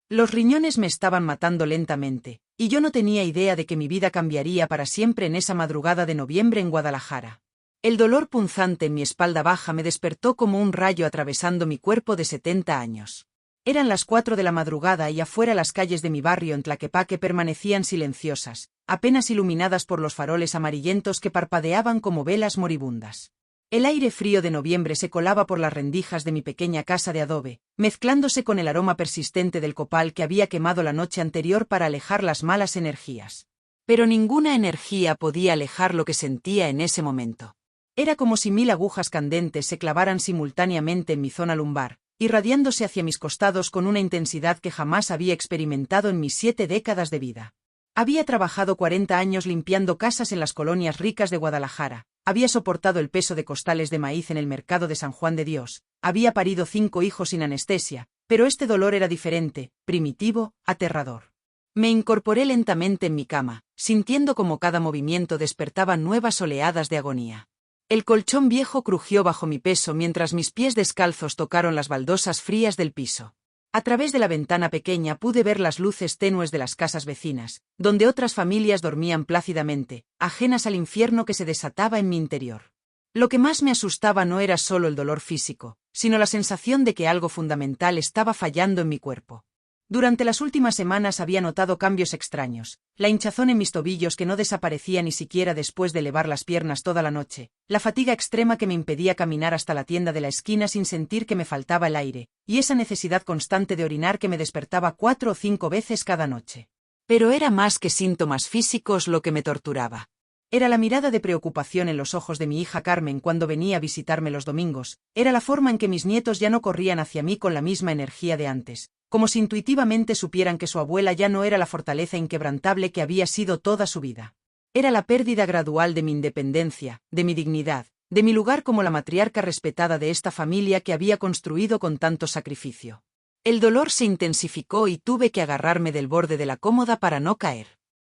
Los riñones me estaban matando lentamente, y yo no tenía idea de que mi vida cambiaría para siempre en esa madrugada de noviembre en Guadalajara. El dolor punzante en mi espalda baja me despertó como un rayo atravesando mi cuerpo de 70 años. Eran las 4 de la madrugada y afuera las calles de mi barrio en Tlaquepaque permanecían silenciosas, apenas iluminadas por los faroles amarillentos que parpadeaban como velas moribundas. El aire frío de noviembre se colaba por las rendijas de mi pequeña casa de adobe, mezclándose con el aroma persistente del copal que había quemado la noche anterior para alejar las malas energías. Pero ninguna energía podía alejar lo que sentía en ese momento. Era como si 1000 agujas candentes se clavaran simultáneamente en mi zona lumbar, irradiándose hacia mis costados con una intensidad que jamás había experimentado en mis 7 décadas de vida. Había trabajado 40 años limpiando casas en las colonias ricas de Guadalajara, había soportado el peso de costales de maíz en el mercado de San Juan de Dios, había parido 5 hijos sin anestesia, pero este dolor era diferente, primitivo, aterrador. Me incorporé lentamente en mi cama, sintiendo como cada movimiento despertaba nuevas oleadas de agonía. El colchón viejo crujió bajo mi peso mientras mis pies descalzos tocaron las baldosas frías del piso. A través de la ventana pequeña pude ver las luces tenues de las casas vecinas, donde otras familias dormían plácidamente, ajenas al infierno que se desataba en mi interior. Lo que más me asustaba no era solo el dolor físico, sino la sensación de que algo fundamental estaba fallando en mi cuerpo. Durante las últimas semanas había notado cambios extraños, la hinchazón en mis tobillos que no desaparecía ni siquiera después de elevar las piernas toda la noche, la fatiga extrema que me impedía caminar hasta la tienda de la esquina sin sentir que me faltaba el aire, y esa necesidad constante de orinar que me despertaba 4 o 5 veces cada noche. Pero era más que síntomas físicos lo que me torturaba. Era la mirada de preocupación en los ojos de mi hija Carmen cuando venía a visitarme los domingos, era la forma en que mis nietos ya no corrían hacia mí con la misma energía de antes, como si intuitivamente supieran que su abuela ya no era la fortaleza inquebrantable que había sido toda su vida. Era la pérdida gradual de mi independencia, de mi dignidad, de mi lugar como la matriarca respetada de esta familia que había construido con tanto sacrificio. El dolor se intensificó y tuve que agarrarme del borde de la cómoda para no caer.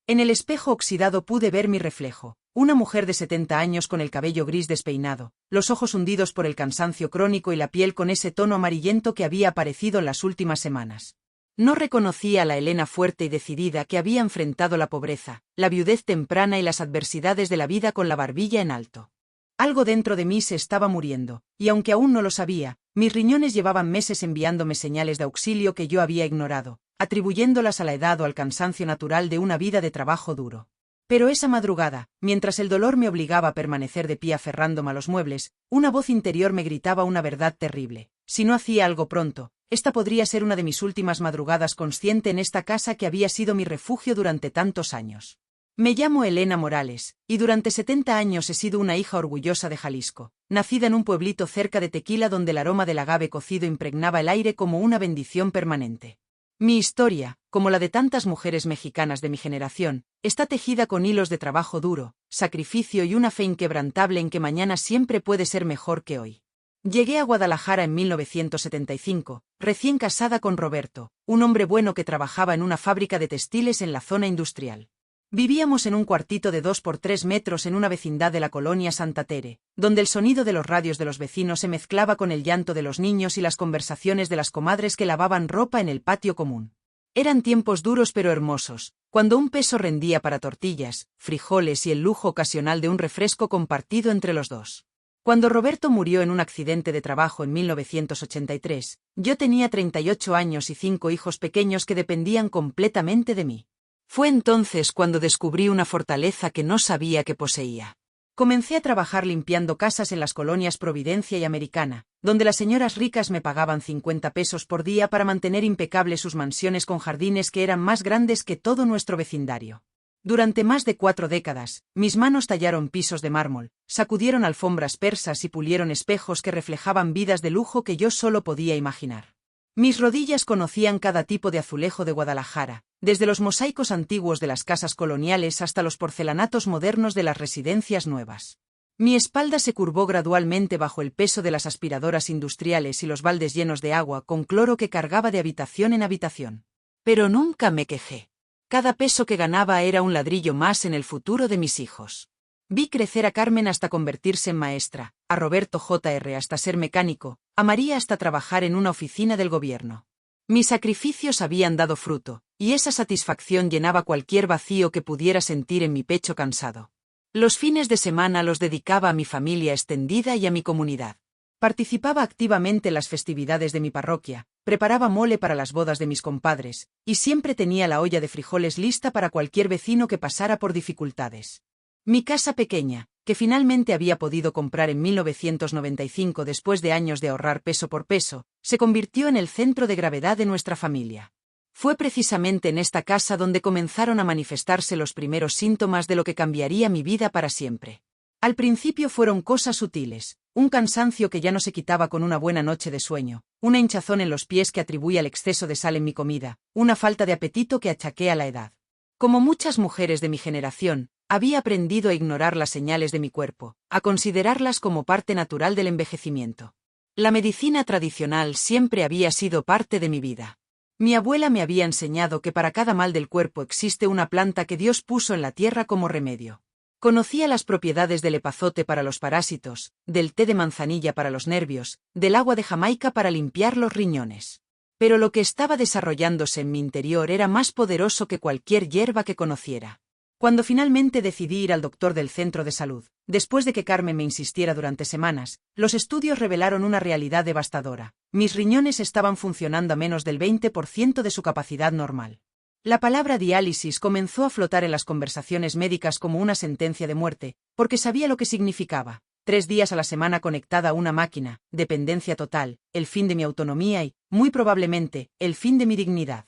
En el espejo oxidado pude ver mi reflejo, una mujer de 70 años con el cabello gris despeinado, los ojos hundidos por el cansancio crónico y la piel con ese tono amarillento que había aparecido en las últimas semanas. No reconocía a la Elena fuerte y decidida que había enfrentado la pobreza, la viudez temprana y las adversidades de la vida con la barbilla en alto. Algo dentro de mí se estaba muriendo, y aunque aún no lo sabía, mis riñones llevaban meses enviándome señales de auxilio que yo había ignorado, atribuyéndolas a la edad o al cansancio natural de una vida de trabajo duro. Pero esa madrugada, mientras el dolor me obligaba a permanecer de pie aferrándome a los muebles, una voz interior me gritaba una verdad terrible. Si no hacía algo pronto, esta podría ser una de mis últimas madrugadas consciente en esta casa que había sido mi refugio durante tantos años. Me llamo Elena Morales, y durante 70 años he sido una hija orgullosa de Jalisco, nacida en un pueblito cerca de Tequila donde el aroma del agave cocido impregnaba el aire como una bendición permanente. Mi historia, como la de tantas mujeres mexicanas de mi generación, está tejida con hilos de trabajo duro, sacrificio y una fe inquebrantable en que mañana siempre puede ser mejor que hoy. Llegué a Guadalajara en 1975, recién casada con Roberto, un hombre bueno que trabajaba en una fábrica de textiles en la zona industrial. Vivíamos en un cuartito de 2 por 3 metros en una vecindad de la colonia Santa Tere, donde el sonido de los radios de los vecinos se mezclaba con el llanto de los niños y las conversaciones de las comadres que lavaban ropa en el patio común. Eran tiempos duros pero hermosos, cuando un peso rendía para tortillas, frijoles y el lujo ocasional de un refresco compartido entre los dos. Cuando Roberto murió en un accidente de trabajo en 1983, yo tenía 38 años y 5 hijos pequeños que dependían completamente de mí. Fue entonces cuando descubrí una fortaleza que no sabía que poseía. Comencé a trabajar limpiando casas en las colonias Providencia y Americana, donde las señoras ricas me pagaban 50 pesos por día para mantener impecables sus mansiones con jardines que eran más grandes que todo nuestro vecindario. Durante más de 4 décadas, mis manos tallaron pisos de mármol, sacudieron alfombras persas y pulieron espejos que reflejaban vidas de lujo que yo solo podía imaginar. Mis rodillas conocían cada tipo de azulejo de Guadalajara, desde los mosaicos antiguos de las casas coloniales hasta los porcelanatos modernos de las residencias nuevas. Mi espalda se curvó gradualmente bajo el peso de las aspiradoras industriales y los baldes llenos de agua con cloro que cargaba de habitación en habitación. Pero nunca me quejé. Cada peso que ganaba era un ladrillo más en el futuro de mis hijos. Vi crecer a Carmen hasta convertirse en maestra, a Roberto Jr. hasta ser mecánico, a María hasta trabajar en una oficina del gobierno. Mis sacrificios habían dado fruto, y esa satisfacción llenaba cualquier vacío que pudiera sentir en mi pecho cansado. Los fines de semana los dedicaba a mi familia extendida y a mi comunidad. Participaba activamente en las festividades de mi parroquia, preparaba mole para las bodas de mis compadres, y siempre tenía la olla de frijoles lista para cualquier vecino que pasara por dificultades. Mi casa pequeña, que finalmente había podido comprar en 1995 después de años de ahorrar peso por peso, se convirtió en el centro de gravedad de nuestra familia. Fue precisamente en esta casa donde comenzaron a manifestarse los primeros síntomas de lo que cambiaría mi vida para siempre. Al principio fueron cosas sutiles, un cansancio que ya no se quitaba con una buena noche de sueño, una hinchazón en los pies que atribuía al exceso de sal en mi comida, una falta de apetito que achaqué a la edad. Como muchas mujeres de mi generación, había aprendido a ignorar las señales de mi cuerpo, a considerarlas como parte natural del envejecimiento. La medicina tradicional siempre había sido parte de mi vida. Mi abuela me había enseñado que para cada mal del cuerpo existe una planta que Dios puso en la tierra como remedio. Conocía las propiedades del epazote para los parásitos, del té de manzanilla para los nervios, del agua de Jamaica para limpiar los riñones. Pero lo que estaba desarrollándose en mi interior era más poderoso que cualquier hierba que conociera. Cuando finalmente decidí ir al doctor del centro de salud, después de que Carmen me insistiera durante semanas, los estudios revelaron una realidad devastadora. Mis riñones estaban funcionando a menos del 20% de su capacidad normal. La palabra diálisis comenzó a flotar en las conversaciones médicas como una sentencia de muerte, porque sabía lo que significaba. 3 días a la semana conectada a una máquina, dependencia total, el fin de mi autonomía y, muy probablemente, el fin de mi dignidad.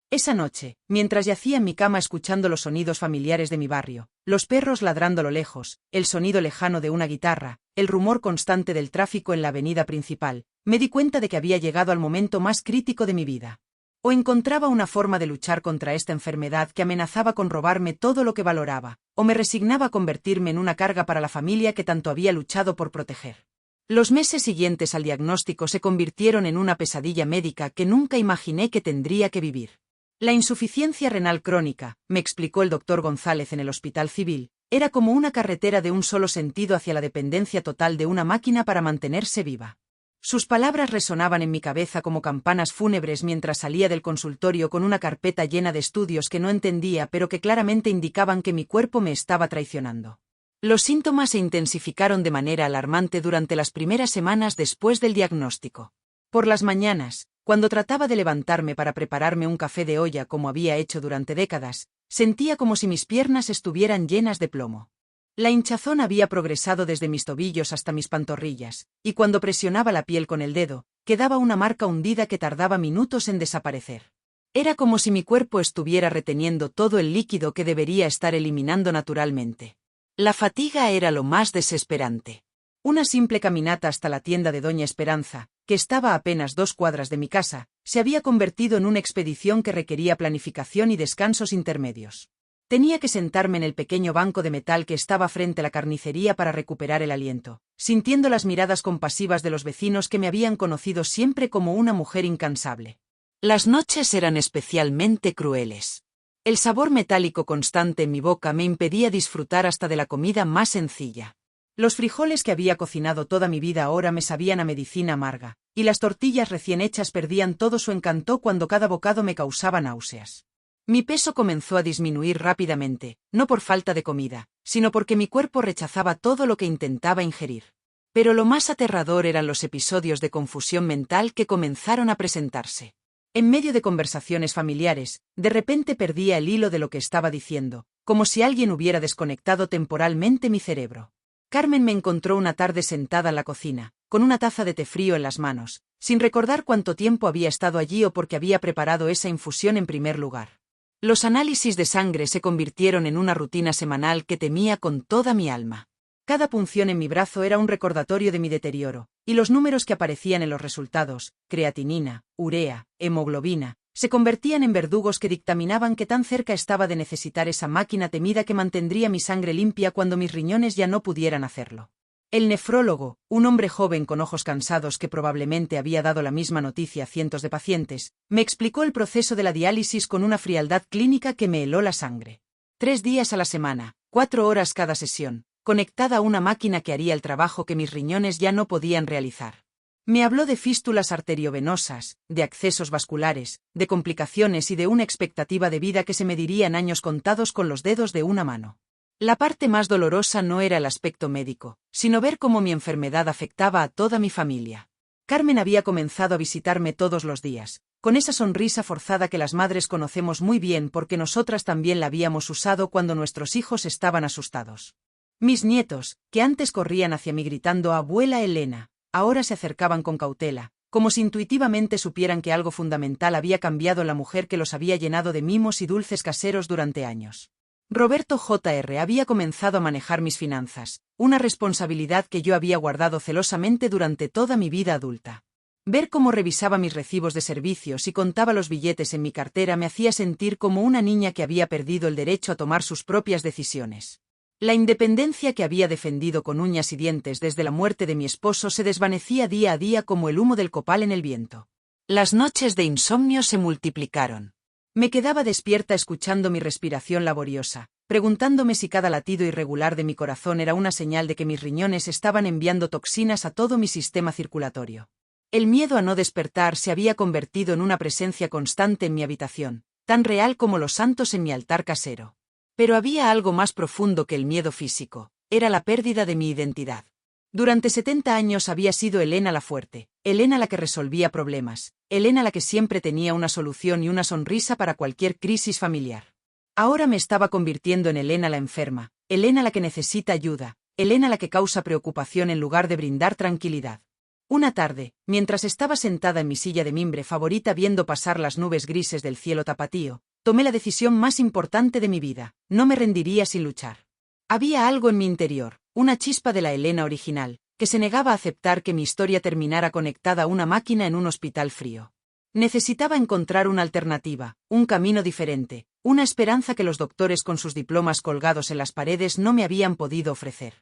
Esa noche, mientras yacía en mi cama escuchando los sonidos familiares de mi barrio, los perros ladrando a lo lejos, el sonido lejano de una guitarra, el rumor constante del tráfico en la avenida principal, me di cuenta de que había llegado al momento más crítico de mi vida. O encontraba una forma de luchar contra esta enfermedad que amenazaba con robarme todo lo que valoraba, o me resignaba a convertirme en una carga para la familia que tanto había luchado por proteger. Los meses siguientes al diagnóstico se convirtieron en una pesadilla médica que nunca imaginé que tendría que vivir. La insuficiencia renal crónica, me explicó el doctor González en el Hospital Civil, era como una carretera de un solo sentido hacia la dependencia total de una máquina para mantenerse viva. Sus palabras resonaban en mi cabeza como campanas fúnebres mientras salía del consultorio con una carpeta llena de estudios que no entendía pero que claramente indicaban que mi cuerpo me estaba traicionando. Los síntomas se intensificaron de manera alarmante durante las primeras semanas después del diagnóstico. Por las mañanas, cuando trataba de levantarme para prepararme un café de olla como había hecho durante décadas, sentía como si mis piernas estuvieran llenas de plomo. La hinchazón había progresado desde mis tobillos hasta mis pantorrillas, y cuando presionaba la piel con el dedo, quedaba una marca hundida que tardaba minutos en desaparecer. Era como si mi cuerpo estuviera reteniendo todo el líquido que debería estar eliminando naturalmente. La fatiga era lo más desesperante. Una simple caminata hasta la tienda de Doña Esperanza, que estaba a apenas 2 cuadras de mi casa, se había convertido en una expedición que requería planificación y descansos intermedios. Tenía que sentarme en el pequeño banco de metal que estaba frente a la carnicería para recuperar el aliento, sintiendo las miradas compasivas de los vecinos que me habían conocido siempre como una mujer incansable. Las noches eran especialmente crueles. El sabor metálico constante en mi boca me impedía disfrutar hasta de la comida más sencilla. Los frijoles que había cocinado toda mi vida ahora me sabían a medicina amarga, y las tortillas recién hechas perdían todo su encanto cuando cada bocado me causaba náuseas. Mi peso comenzó a disminuir rápidamente, no por falta de comida, sino porque mi cuerpo rechazaba todo lo que intentaba ingerir. Pero lo más aterrador eran los episodios de confusión mental que comenzaron a presentarse. En medio de conversaciones familiares, de repente perdía el hilo de lo que estaba diciendo, como si alguien hubiera desconectado temporalmente mi cerebro. Carmen me encontró una tarde sentada en la cocina, con una taza de té frío en las manos, sin recordar cuánto tiempo había estado allí o por qué había preparado esa infusión en primer lugar. Los análisis de sangre se convirtieron en una rutina semanal que temía con toda mi alma. Cada punción en mi brazo era un recordatorio de mi deterioro, y los números que aparecían en los resultados, creatinina, urea, hemoglobina, se convertían en verdugos que dictaminaban que tan cerca estaba de necesitar esa máquina temida que mantendría mi sangre limpia cuando mis riñones ya no pudieran hacerlo. El nefrólogo, un hombre joven con ojos cansados que probablemente había dado la misma noticia a cientos de pacientes, me explicó el proceso de la diálisis con una frialdad clínica que me heló la sangre. 3 días a la semana, 4 horas cada sesión, conectada a una máquina que haría el trabajo que mis riñones ya no podían realizar. Me habló de fístulas arteriovenosas, de accesos vasculares, de complicaciones y de una expectativa de vida que se mediría en años contados con los dedos de una mano. La parte más dolorosa no era el aspecto médico, sino ver cómo mi enfermedad afectaba a toda mi familia. Carmen había comenzado a visitarme todos los días, con esa sonrisa forzada que las madres conocemos muy bien porque nosotras también la habíamos usado cuando nuestros hijos estaban asustados. Mis nietos, que antes corrían hacia mí gritando «Abuela Elena», ahora se acercaban con cautela, como si intuitivamente supieran que algo fundamental había cambiado en la mujer que los había llenado de mimos y dulces caseros durante años. Roberto Jr. había comenzado a manejar mis finanzas, una responsabilidad que yo había guardado celosamente durante toda mi vida adulta. Ver cómo revisaba mis recibos de servicios y contaba los billetes en mi cartera me hacía sentir como una niña que había perdido el derecho a tomar sus propias decisiones. La independencia que había defendido con uñas y dientes desde la muerte de mi esposo se desvanecía día a día como el humo del copal en el viento. Las noches de insomnio se multiplicaron. Me quedaba despierta escuchando mi respiración laboriosa, preguntándome si cada latido irregular de mi corazón era una señal de que mis riñones estaban enviando toxinas a todo mi sistema circulatorio. El miedo a no despertar se había convertido en una presencia constante en mi habitación, tan real como los santos en mi altar casero. Pero había algo más profundo que el miedo físico, era la pérdida de mi identidad. Durante 70 años había sido Elena la fuerte, Elena la que resolvía problemas, Elena la que siempre tenía una solución y una sonrisa para cualquier crisis familiar. Ahora me estaba convirtiendo en Elena la enferma, Elena la que necesita ayuda, Elena la que causa preocupación en lugar de brindar tranquilidad. Una tarde, mientras estaba sentada en mi silla de mimbre favorita viendo pasar las nubes grises del cielo tapatío, tomé la decisión más importante de mi vida, no me rendiría sin luchar. Había algo en mi interior, una chispa de la Elena original, que se negaba a aceptar que mi historia terminara conectada a una máquina en un hospital frío. Necesitaba encontrar una alternativa, un camino diferente, una esperanza que los doctores con sus diplomas colgados en las paredes no me habían podido ofrecer.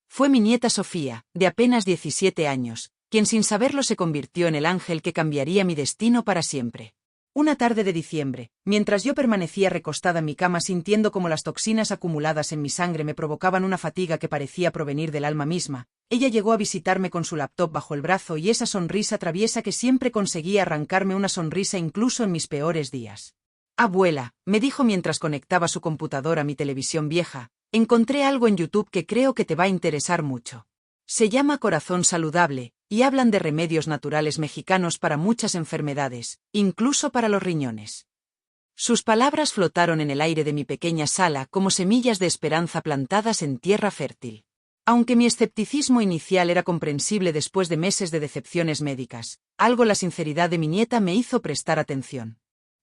Fue mi nieta Sofía, de apenas 17 años, quien sin saberlo se convirtió en el ángel que cambiaría mi destino para siempre. Una tarde de diciembre, mientras yo permanecía recostada en mi cama sintiendo como las toxinas acumuladas en mi sangre me provocaban una fatiga que parecía provenir del alma misma, ella llegó a visitarme con su laptop bajo el brazo y esa sonrisa traviesa que siempre conseguía arrancarme una sonrisa incluso en mis peores días. «Abuela», me dijo mientras conectaba su computadora a mi televisión vieja, «encontré algo en YouTube que creo que te va a interesar mucho. Se llama Corazón Saludable, y hablan de remedios naturales mexicanos para muchas enfermedades, incluso para los riñones». Sus palabras flotaron en el aire de mi pequeña sala como semillas de esperanza plantadas en tierra fértil. Aunque mi escepticismo inicial era comprensible después de meses de decepciones médicas, algo la sinceridad de mi nieta me hizo prestar atención.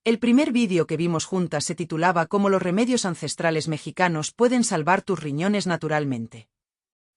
El primer vídeo que vimos juntas se titulaba «Cómo los remedios ancestrales mexicanos pueden salvar tus riñones naturalmente».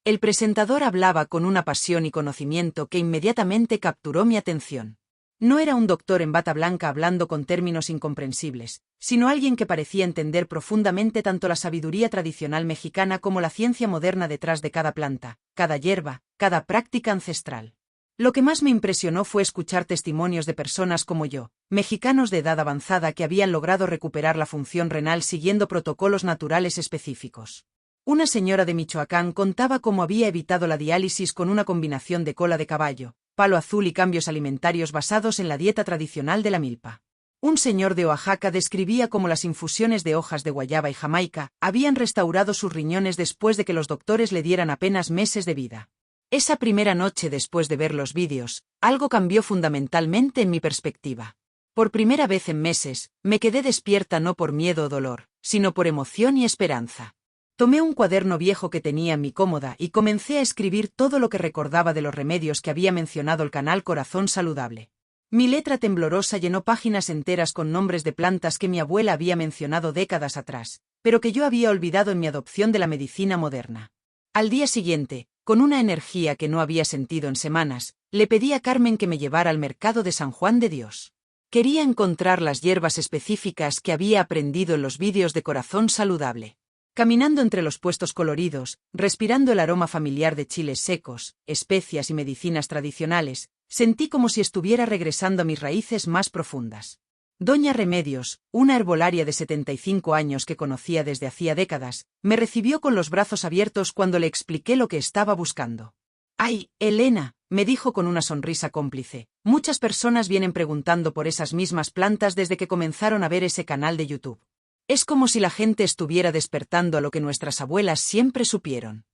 El presentador hablaba con una pasión y conocimiento que inmediatamente capturó mi atención. No era un doctor en bata blanca hablando con términos incomprensibles, sino alguien que parecía entender profundamente tanto la sabiduría tradicional mexicana como la ciencia moderna detrás de cada planta, cada hierba, cada práctica ancestral. Lo que más me impresionó fue escuchar testimonios de personas como yo, mexicanos de edad avanzada que habían logrado recuperar la función renal siguiendo protocolos naturales específicos. Una señora de Michoacán contaba cómo había evitado la diálisis con una combinación de cola de caballo, palo azul y cambios alimentarios basados en la dieta tradicional de la milpa. Un señor de Oaxaca describía cómo las infusiones de hojas de guayaba y jamaica habían restaurado sus riñones después de que los doctores le dieran apenas meses de vida. Esa primera noche después de ver los vídeos, algo cambió fundamentalmente en mi perspectiva. Por primera vez en meses, me quedé despierta no por miedo o dolor, sino por emoción y esperanza. Tomé un cuaderno viejo que tenía en mi cómoda y comencé a escribir todo lo que recordaba de los remedios que había mencionado el canal Corazón Saludable. Mi letra temblorosa llenó páginas enteras con nombres de plantas que mi abuela había mencionado décadas atrás, pero que yo había olvidado en mi adopción de la medicina moderna. Al día siguiente, con una energía que no había sentido en semanas, le pedí a Carmen que me llevara al mercado de San Juan de Dios. Quería encontrar las hierbas específicas que había aprendido en los vídeos de Corazón Saludable. Caminando entre los puestos coloridos, respirando el aroma familiar de chiles secos, especias y medicinas tradicionales, sentí como si estuviera regresando a mis raíces más profundas. Doña Remedios, una herbolaria de 75 años que conocía desde hacía décadas, me recibió con los brazos abiertos cuando le expliqué lo que estaba buscando. Ay, Elena, me dijo con una sonrisa cómplice, muchas personas vienen preguntando por esas mismas plantas desde que comenzaron a ver ese canal de YouTube. Es como si la gente estuviera despertando a lo que nuestras abuelas siempre supieron.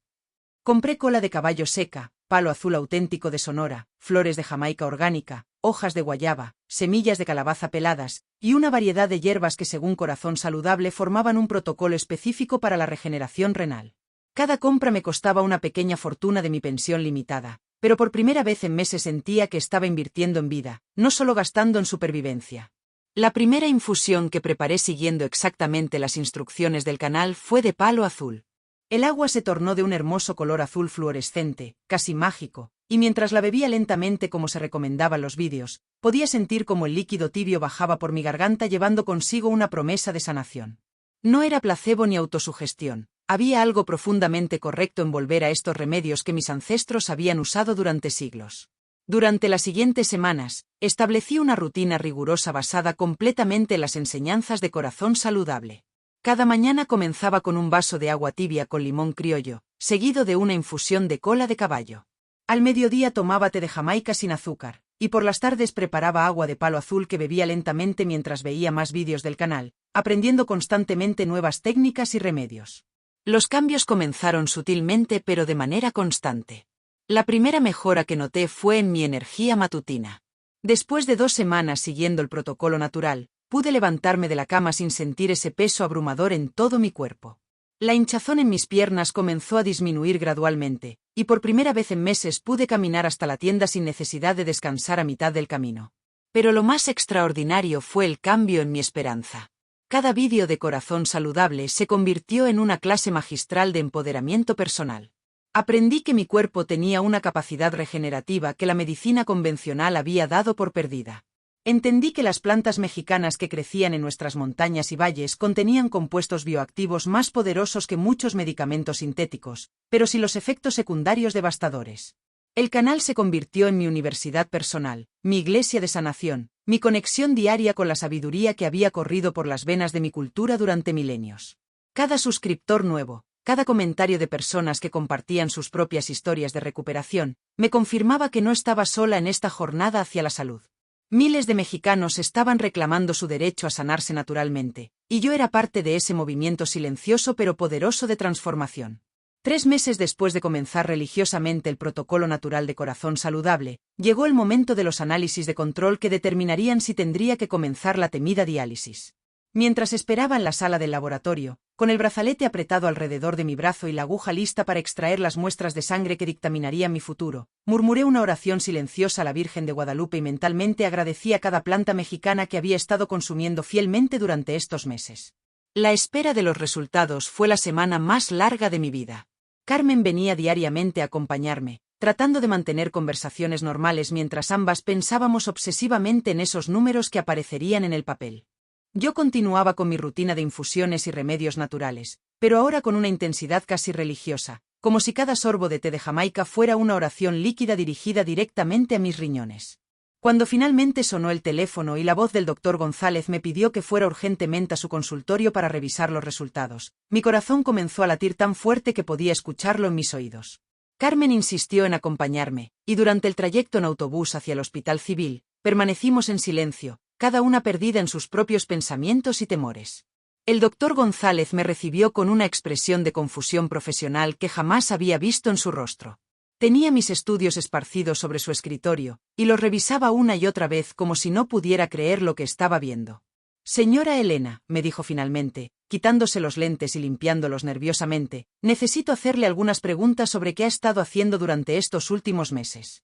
Compré cola de caballo seca, palo azul auténtico de Sonora, flores de Jamaica orgánica, hojas de guayaba, semillas de calabaza peladas, y una variedad de hierbas que según Corazón Saludable formaban un protocolo específico para la regeneración renal. Cada compra me costaba una pequeña fortuna de mi pensión limitada, pero por primera vez en meses sentía que estaba invirtiendo en vida, no solo gastando en supervivencia. La primera infusión que preparé siguiendo exactamente las instrucciones del canal fue de palo azul. El agua se tornó de un hermoso color azul fluorescente, casi mágico, y mientras la bebía lentamente como se recomendaba en los vídeos, podía sentir como el líquido tibio bajaba por mi garganta llevando consigo una promesa de sanación. No era placebo ni autosugestión, había algo profundamente correcto en volver a estos remedios que mis ancestros habían usado durante siglos. Durante las siguientes semanas, establecí una rutina rigurosa basada completamente en las enseñanzas de Corazón Saludable. Cada mañana comenzaba con un vaso de agua tibia con limón criollo, seguido de una infusión de cola de caballo. Al mediodía tomaba té de Jamaica sin azúcar, y por las tardes preparaba agua de palo azul que bebía lentamente mientras veía más vídeos del canal, aprendiendo constantemente nuevas técnicas y remedios. Los cambios comenzaron sutilmente pero de manera constante. La primera mejora que noté fue en mi energía matutina. Después de 2 semanas siguiendo el protocolo natural, pude levantarme de la cama sin sentir ese peso abrumador en todo mi cuerpo. La hinchazón en mis piernas comenzó a disminuir gradualmente, y por primera vez en meses pude caminar hasta la tienda sin necesidad de descansar a mitad del camino. Pero lo más extraordinario fue el cambio en mi esperanza. Cada vídeo de Corazón Saludable se convirtió en una clase magistral de empoderamiento personal. Aprendí que mi cuerpo tenía una capacidad regenerativa que la medicina convencional había dado por perdida. Entendí que las plantas mexicanas que crecían en nuestras montañas y valles contenían compuestos bioactivos más poderosos que muchos medicamentos sintéticos, pero sin los efectos secundarios devastadores. El canal se convirtió en mi universidad personal, mi iglesia de sanación, mi conexión diaria con la sabiduría que había corrido por las venas de mi cultura durante milenios. Cada suscriptor nuevo, cada comentario de personas que compartían sus propias historias de recuperación, me confirmaba que no estaba sola en esta jornada hacia la salud. Miles de mexicanos estaban reclamando su derecho a sanarse naturalmente, y yo era parte de ese movimiento silencioso pero poderoso de transformación. 3 meses después de comenzar religiosamente el protocolo natural de Corazón Saludable, llegó el momento de los análisis de control que determinarían si tendría que comenzar la temida diálisis. Mientras esperaba en la sala del laboratorio, con el brazalete apretado alrededor de mi brazo y la aguja lista para extraer las muestras de sangre que dictaminarían mi futuro, murmuré una oración silenciosa a la Virgen de Guadalupe y mentalmente agradecí a cada planta mexicana que había estado consumiendo fielmente durante estos meses. La espera de los resultados fue la semana más larga de mi vida. Carmen venía diariamente a acompañarme, tratando de mantener conversaciones normales mientras ambas pensábamos obsesivamente en esos números que aparecerían en el papel. Yo continuaba con mi rutina de infusiones y remedios naturales, pero ahora con una intensidad casi religiosa, como si cada sorbo de té de Jamaica fuera una oración líquida dirigida directamente a mis riñones. Cuando finalmente sonó el teléfono y la voz del doctor González me pidió que fuera urgentemente a su consultorio para revisar los resultados, mi corazón comenzó a latir tan fuerte que podía escucharlo en mis oídos. Carmen insistió en acompañarme, y durante el trayecto en autobús hacia el Hospital Civil, permanecimos en silencio, cada una perdida en sus propios pensamientos y temores. El doctor González me recibió con una expresión de confusión profesional que jamás había visto en su rostro. Tenía mis estudios esparcidos sobre su escritorio, y los revisaba una y otra vez como si no pudiera creer lo que estaba viendo. Señora Elena, me dijo finalmente, quitándose los lentes y limpiándolos nerviosamente, necesito hacerle algunas preguntas sobre qué ha estado haciendo durante estos últimos meses.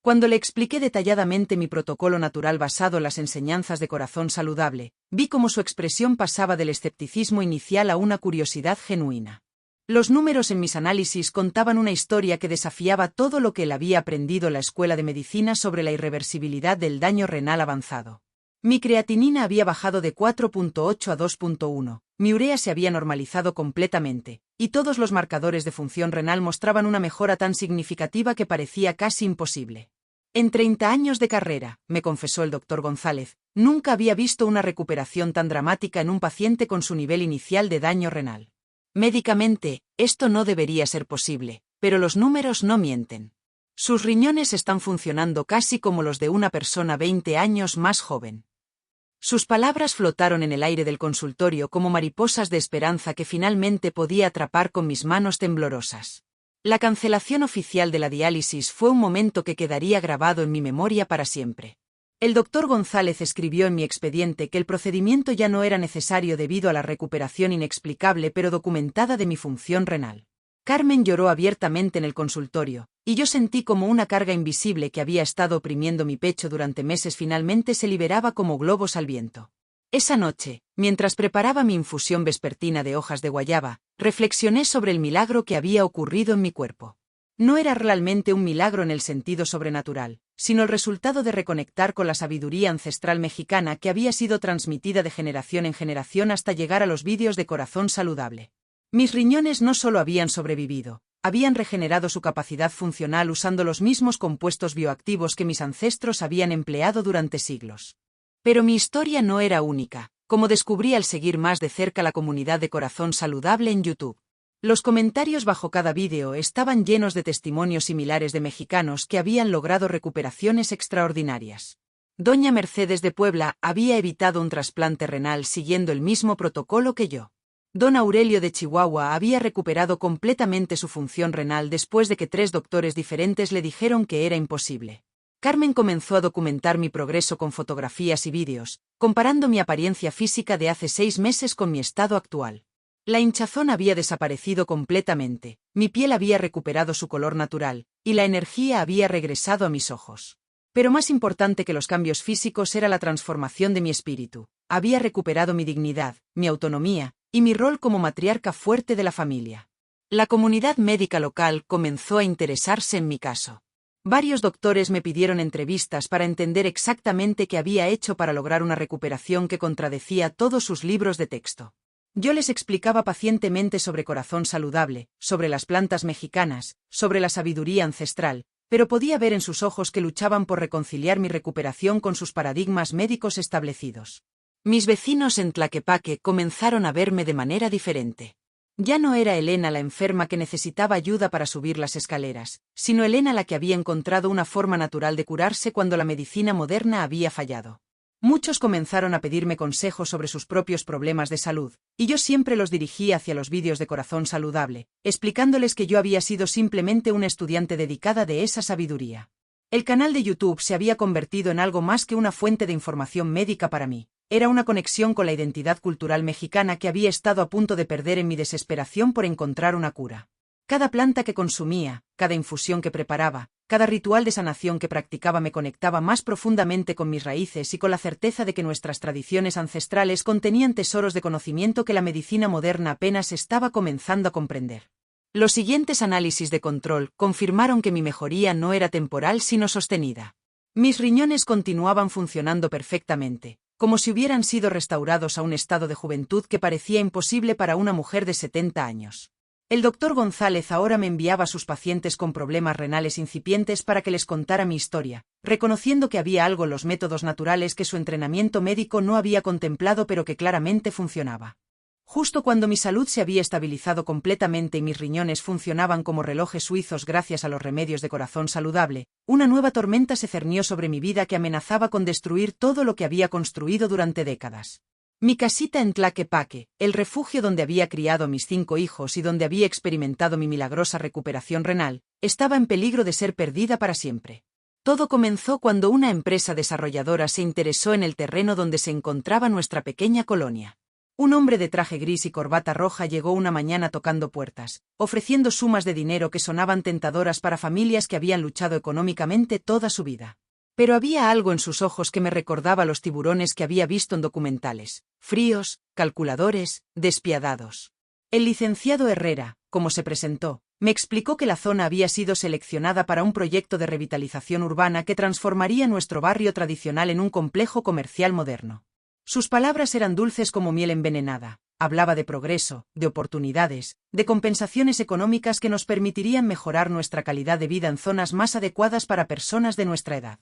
Cuando le expliqué detalladamente mi protocolo natural basado en las enseñanzas de Corazón Saludable, vi cómo su expresión pasaba del escepticismo inicial a una curiosidad genuina. Los números en mis análisis contaban una historia que desafiaba todo lo que él había aprendido en la escuela de medicina sobre la irreversibilidad del daño renal avanzado. Mi creatinina había bajado de 4.8 a 2.1, mi urea se había normalizado completamente, y todos los marcadores de función renal mostraban una mejora tan significativa que parecía casi imposible. En 30 años de carrera, me confesó el doctor González, nunca había visto una recuperación tan dramática en un paciente con su nivel inicial de daño renal. Médicamente, esto no debería ser posible, pero los números no mienten. Sus riñones están funcionando casi como los de una persona 20 años más joven. Sus palabras flotaron en el aire del consultorio como mariposas de esperanza que finalmente podía atrapar con mis manos temblorosas. La cancelación oficial de la diálisis fue un momento que quedaría grabado en mi memoria para siempre. El doctor González escribió en mi expediente que el procedimiento ya no era necesario debido a la recuperación inexplicable pero documentada de mi función renal. Carmen lloró abiertamente en el consultorio, y yo sentí como una carga invisible que había estado oprimiendo mi pecho durante meses finalmente se liberaba como globos al viento. Esa noche, mientras preparaba mi infusión vespertina de hojas de guayaba, reflexioné sobre el milagro que había ocurrido en mi cuerpo. No era realmente un milagro en el sentido sobrenatural, sino el resultado de reconectar con la sabiduría ancestral mexicana que había sido transmitida de generación en generación hasta llegar a los vídeos de Corazón Saludable. Mis riñones no solo habían sobrevivido, habían regenerado su capacidad funcional usando los mismos compuestos bioactivos que mis ancestros habían empleado durante siglos. Pero mi historia no era única, como descubrí al seguir más de cerca la comunidad de Corazón Saludable en YouTube. Los comentarios bajo cada vídeo estaban llenos de testimonios similares de mexicanos que habían logrado recuperaciones extraordinarias. Doña Mercedes de Puebla había evitado un trasplante renal siguiendo el mismo protocolo que yo. Don Aurelio de Chihuahua había recuperado completamente su función renal después de que 3 doctores diferentes le dijeron que era imposible. Carmen comenzó a documentar mi progreso con fotografías y vídeos, comparando mi apariencia física de hace 6 meses con mi estado actual. La hinchazón había desaparecido completamente, mi piel había recuperado su color natural, y la energía había regresado a mis ojos. Pero más importante que los cambios físicos era la transformación de mi espíritu. Había recuperado mi dignidad, mi autonomía, y mi rol como matriarca fuerte de la familia. La comunidad médica local comenzó a interesarse en mi caso. Varios doctores me pidieron entrevistas para entender exactamente qué había hecho para lograr una recuperación que contradecía todos sus libros de texto. Yo les explicaba pacientemente sobre Corazón Saludable, sobre las plantas mexicanas, sobre la sabiduría ancestral, pero podía ver en sus ojos que luchaban por reconciliar mi recuperación con sus paradigmas médicos establecidos. Mis vecinos en Tlaquepaque comenzaron a verme de manera diferente. Ya no era Elena la enferma que necesitaba ayuda para subir las escaleras, sino Elena la que había encontrado una forma natural de curarse cuando la medicina moderna había fallado. Muchos comenzaron a pedirme consejos sobre sus propios problemas de salud, y yo siempre los dirigí hacia los vídeos de Corazón Saludable, explicándoles que yo había sido simplemente una estudiante dedicada de esa sabiduría. El canal de YouTube se había convertido en algo más que una fuente de información médica para mí. Era una conexión con la identidad cultural mexicana que había estado a punto de perder en mi desesperación por encontrar una cura. Cada planta que consumía, cada infusión que preparaba, cada ritual de sanación que practicaba me conectaba más profundamente con mis raíces y con la certeza de que nuestras tradiciones ancestrales contenían tesoros de conocimiento que la medicina moderna apenas estaba comenzando a comprender. Los siguientes análisis de control confirmaron que mi mejoría no era temporal sino sostenida. Mis riñones continuaban funcionando perfectamente, como si hubieran sido restaurados a un estado de juventud que parecía imposible para una mujer de 70 años. El doctor González ahora me enviaba a sus pacientes con problemas renales incipientes para que les contara mi historia, reconociendo que había algo en los métodos naturales que su entrenamiento médico no había contemplado pero que claramente funcionaba. Justo cuando mi salud se había estabilizado completamente y mis riñones funcionaban como relojes suizos gracias a los remedios de Corazón Saludable, una nueva tormenta se cernió sobre mi vida que amenazaba con destruir todo lo que había construido durante décadas. Mi casita en Tlaquepaque, el refugio donde había criado a mis 5 hijos y donde había experimentado mi milagrosa recuperación renal, estaba en peligro de ser perdida para siempre. Todo comenzó cuando una empresa desarrolladora se interesó en el terreno donde se encontraba nuestra pequeña colonia. Un hombre de traje gris y corbata roja llegó una mañana tocando puertas, ofreciendo sumas de dinero que sonaban tentadoras para familias que habían luchado económicamente toda su vida. Pero había algo en sus ojos que me recordaba los tiburones que había visto en documentales, fríos, calculadores, despiadados. El licenciado Herrera, como se presentó, me explicó que la zona había sido seleccionada para un proyecto de revitalización urbana que transformaría nuestro barrio tradicional en un complejo comercial moderno. Sus palabras eran dulces como miel envenenada. Hablaba de progreso, de oportunidades, de compensaciones económicas que nos permitirían mejorar nuestra calidad de vida en zonas más adecuadas para personas de nuestra edad.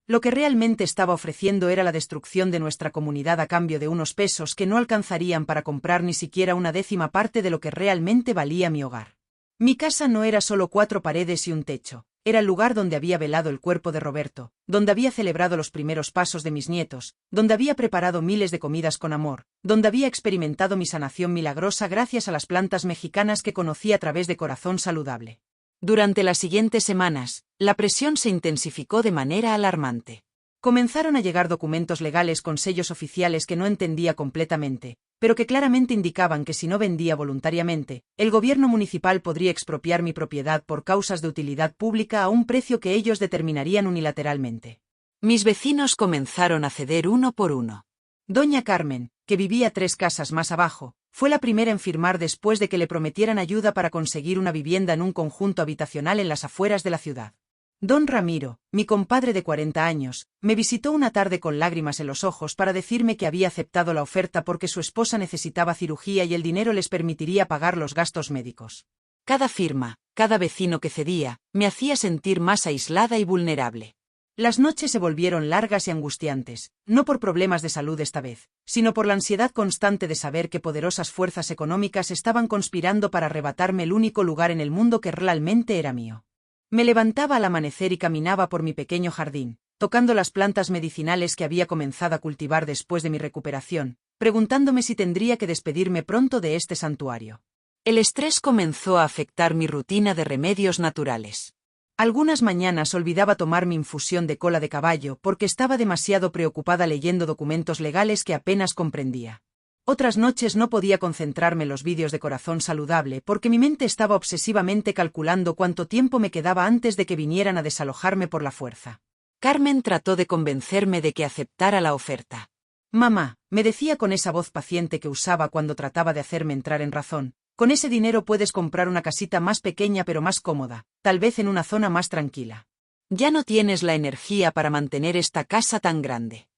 Lo que realmente estaba ofreciendo era la destrucción de nuestra comunidad a cambio de unos pesos que no alcanzarían para comprar ni siquiera una 10ª parte de lo que realmente valía mi hogar. Mi casa no era solo 4 paredes y un techo, Era el lugar donde había velado el cuerpo de Roberto, donde había celebrado los primeros pasos de mis nietos, donde había preparado miles de comidas con amor, donde había experimentado mi sanación milagrosa gracias a las plantas mexicanas que conocí a través de Corazón Saludable. Durante las siguientes semanas, la presión se intensificó de manera alarmante. Comenzaron a llegar documentos legales con sellos oficiales que no entendía completamente, pero que claramente indicaban que si no vendía voluntariamente, el gobierno municipal podría expropiar mi propiedad por causas de utilidad pública a un precio que ellos determinarían unilateralmente. Mis vecinos comenzaron a ceder uno por uno. Doña Carmen, que vivía 3 casas más abajo, fue la primera en firmar después de que le prometieran ayuda para conseguir una vivienda en un conjunto habitacional en las afueras de la ciudad. Don Ramiro, mi compadre de 40 años, me visitó una tarde con lágrimas en los ojos para decirme que había aceptado la oferta porque su esposa necesitaba cirugía y el dinero les permitiría pagar los gastos médicos. Cada firma, cada vecino que cedía, me hacía sentir más aislada y vulnerable. Las noches se volvieron largas y angustiantes, no por problemas de salud esta vez, sino por la ansiedad constante de saber que poderosas fuerzas económicas estaban conspirando para arrebatarme el único lugar en el mundo que realmente era mío. Me levantaba al amanecer y caminaba por mi pequeño jardín, tocando las plantas medicinales que había comenzado a cultivar después de mi recuperación, preguntándome si tendría que despedirme pronto de este santuario. El estrés comenzó a afectar mi rutina de remedios naturales. Algunas mañanas olvidaba tomar mi infusión de cola de caballo porque estaba demasiado preocupada leyendo documentos legales que apenas comprendía. Otras noches no podía concentrarme en los vídeos de Corazón Saludable porque mi mente estaba obsesivamente calculando cuánto tiempo me quedaba antes de que vinieran a desalojarme por la fuerza. Carmen trató de convencerme de que aceptara la oferta. Mamá, me decía con esa voz paciente que usaba cuando trataba de hacerme entrar en razón, con ese dinero puedes comprar una casita más pequeña pero más cómoda, tal vez en una zona más tranquila. Ya no tienes la energía para mantener esta casa tan grande.